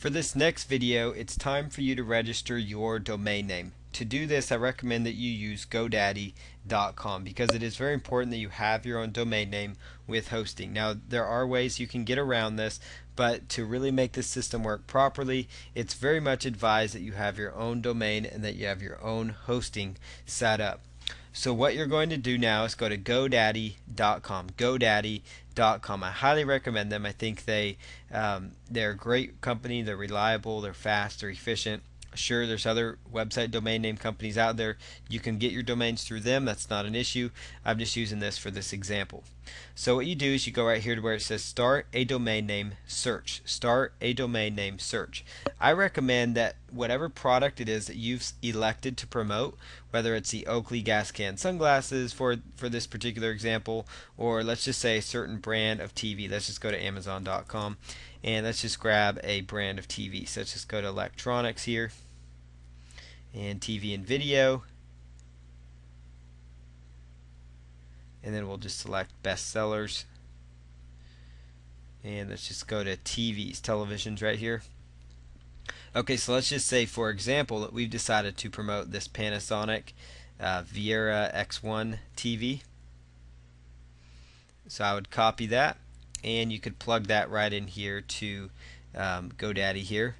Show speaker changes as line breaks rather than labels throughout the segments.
For this next video, it's time for you to register your domain name. To do this, I recommend that you use GoDaddy.com because it is very important that you have your own domain name with hosting. Now, there are ways you can get around this, but to really make this system work properly, it's very much advised that you have your own domain and that you have your own hosting set up. So what you're going to do now is go to GoDaddy.com. GoDaddy.com. I highly recommend them. I think they're a great company. They're reliable. They're fast. They're efficient. Sure, there's other website domain name companies out there. You can get your domains through them. That's not an issue. I'm just using this for this example. So what you do is you go right here to where it says start a domain name search. Start a domain name search. I recommend that whatever product it is that you've elected to promote, whether it's the Oakley gas can sunglasses for this particular example, or let's just say a certain brand of TV. Let's just go to Amazon.com and let's just grab a brand of TV. So let's just go to electronics here and TV and video, and then we'll just select best sellers, and let's just go to TVs, televisions right here. Okay, so let's just say, for example, that we've decided to promote this Panasonic Viera X1 TV. So I would copy that, and you could plug that right in here to GoDaddy here,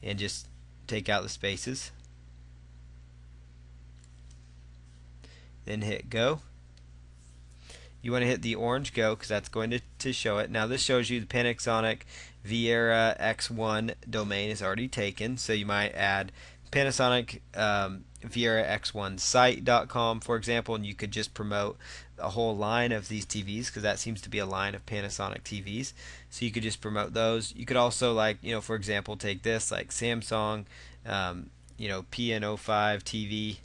and just take out the spaces. Then hit go. You want to hit the orange go because that's going to show it. Now this shows you the Panasonic Viera X1 domain is already taken, so you might add Panasonic Viera X1 site.com, for example, and you could just promote a whole line of these TVs because that seems to be a line of Panasonic TVs. So you could just promote those. You could also, like, for example, take this like Samsung PN05 TV.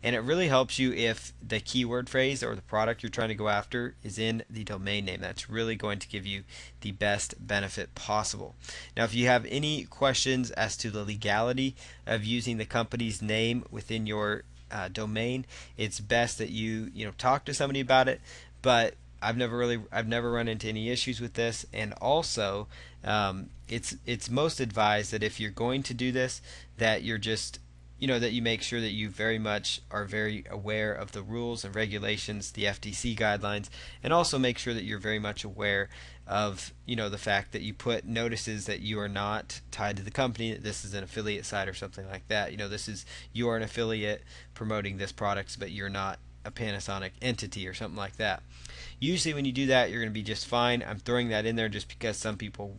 And it really helps you if the keyword phrase or the product you're trying to go after is in the domain name. That's really going to give you the best benefit possible. Now, if you have any questions as to the legality of using the company's name within your domain, it's best that you talk to somebody about it. But I've never run into any issues with this, and also it's most advised that if you're going to do this, that you're just that you make sure that you very much are very aware of the rules and regulations, the FTC guidelines, and also make sure that you're very much aware of the fact that you put notices that you are not tied to the company, that this is an affiliate site or something like that. You are an affiliate promoting this product, but you're not a Panasonic entity or something like that. Usually when you do that, you're going to be just fine. I'm throwing that in there just because some people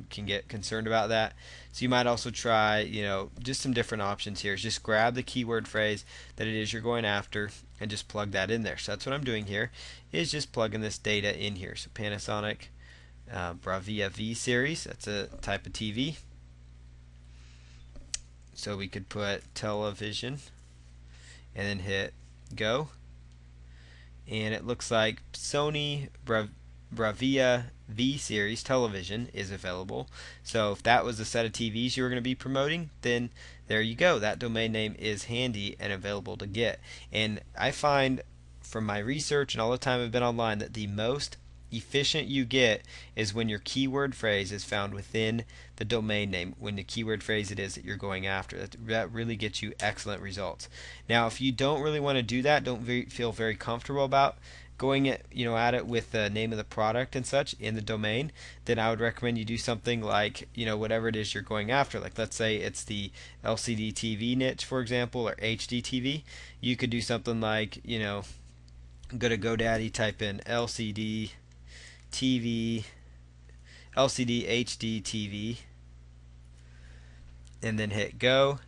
can get concerned about that. So you might also try, just some different options here. Just grab the keyword phrase that it is you're going after and just plug that in there. So that's what I'm doing here, is just plugging this data in here. So Panasonic Bravia V series, that's a type of TV. So we could put television and then hit go. And it looks like Sony Bravia V series television is available. So if that was the set of TVs you were going to be promoting, then there you go. That domain name is handy and available to get. And I find from my research and all the time I've been online that the most efficient you get is when your keyword phrase is found within the domain name, when the keyword phrase it is that you're going after. That really gets you excellent results. Now, if you don't really want to do that, don't feel very comfortable about going at it with the name of the product and such in the domain, then I would recommend you do something like whatever it is you're going after. Like, let's say it's the LCD TV niche, for example, or HD TV. You could do something like go to GoDaddy, type in LCD TV, LCD HD TV, and then hit go.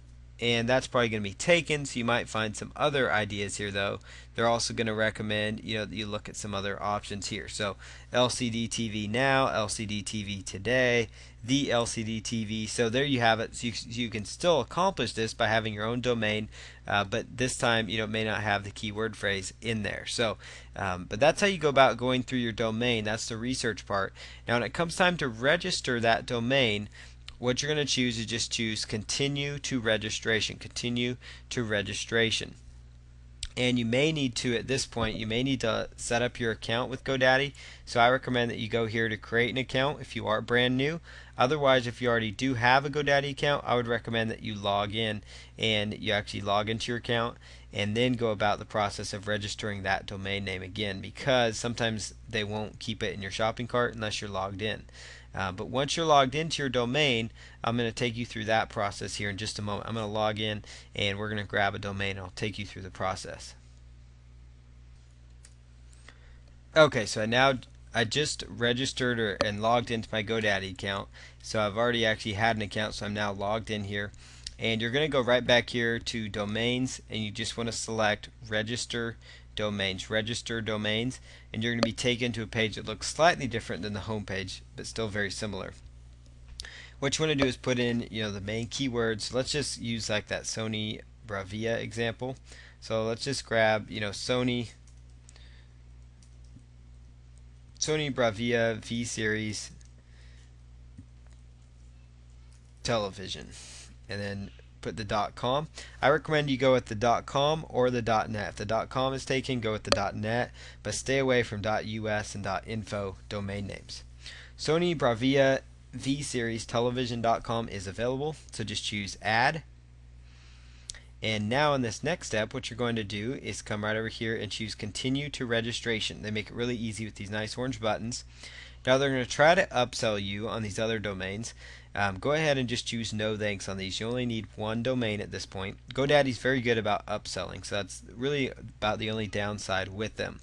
And that's probably going to be taken, so you might find some other ideas here though. They're also going to recommend that you look at some other options here. So LCD TV now, LCD TV today, the LCD TV. So there you have it. So you can still accomplish this by having your own domain, but this time it may not have the keyword phrase in there. So but that's how you go about going through your domain. That's the research part. Now when it comes time to register that domain, what you're going to choose is just choose continue to registration. Continue to registration. And you may need to, at this point, you may need to set up your account with GoDaddy. So I recommend that you go here to create an account if you are brand new. Otherwise, if you already do have a GoDaddy account, I would recommend that you log in and you actually log into your account and then go about the process of registering that domain name again, because sometimes they won't keep it in your shopping cart unless you're logged in. But once you're logged into your domain, I'm going to take you through that process here in just a moment. I'm going to log in and we're going to grab a domain and I'll take you through the process. Okay, so I just registered and logged into my GoDaddy account. So I've already actually had an account, so I'm now logged in here. And you're going to go right back here to domains, and you just want to select register domains, and you're going to be taken to a page that looks slightly different than the home page, but still very similar. What you want to do is put in, the main keywords. Let's just use like that Sony Bravia example. So let's just grab, Sony Bravia V Series television, and then put the .com. I recommend you go with the .com or the .net. If the .com is taken, go with the .net, but stay away from .us and .info domain names. Sony Bravia V Series television.com is available, so just choose add. And now in this next step, what you're going to do is come right over here and choose continue to registration. They make it really easy with these nice orange buttons. Now they're going to try to upsell you on these other domains. Go ahead and just choose no thanks on these. You only need one domain at this point. GoDaddy's very good about upselling, so that's really about the only downside with them.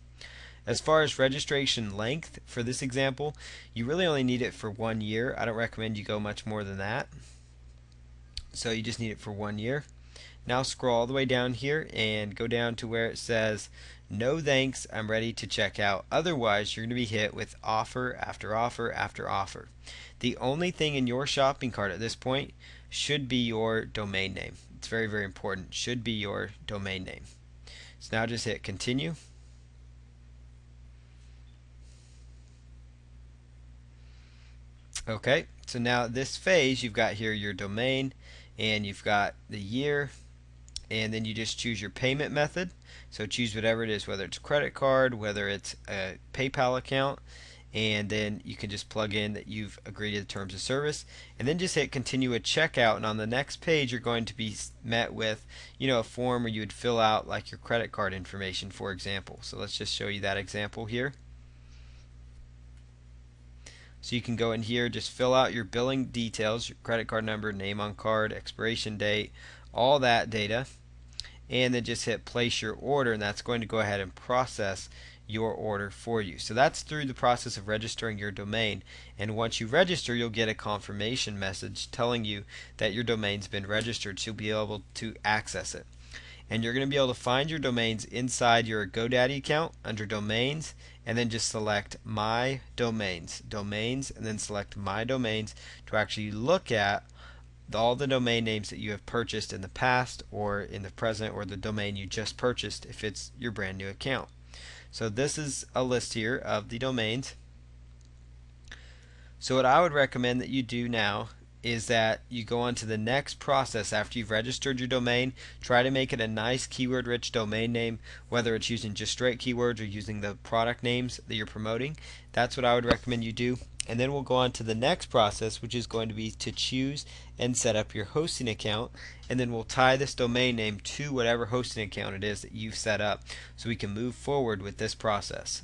As far as registration length for this example, you really only need it for 1 year. I don't recommend you go much more than that. So you just need it for 1 year. Now scroll all the way down here and go down to where it says no thanks, I'm ready to check out. Otherwise, you're going to be hit with offer after offer after offer. The only thing in your shopping cart at this point should be your domain name. It's very, very important. Should be your domain name. So now just hit continue. Okay, so now this phase, you've got here your domain and you've got the year, and then you just choose your payment method. So choose whatever it is, whether it's a credit card, whether it's a PayPal account, and then you can just plug in that you've agreed to the terms of service, and then just hit continue at checkout. And on the next page, you're going to be met with, a form where you would fill out like your credit card information, for example. So let's just show you that example here. So you can go in here, just fill out your billing details, your credit card number, name on card, expiration date, all that data, and then just hit place your order, and that's going to go ahead and process your order for you. So that's through the process of registering your domain, and once you register, you'll get a confirmation message telling you that your domain's been registered, so you'll be able to access it. And you're going to be able to find your domains inside your GoDaddy account under domains, and then just select my domains, and then select my domains to actually look at all the domain names that you have purchased in the past or in the present, or the domain you just purchased if it's your brand new account. So this is a list here of the domains. So what I would recommend that you do now is that you go on to the next process after you've registered your domain. Try to make it a nice keyword rich domain name, whether it's using just straight keywords or using the product names that you're promoting. That's what I would recommend you do. And then we'll go on to the next process, which is going to be to choose and set up your hosting account, and then we'll tie this domain name to whatever hosting account it is that you've set up so we can move forward with this process.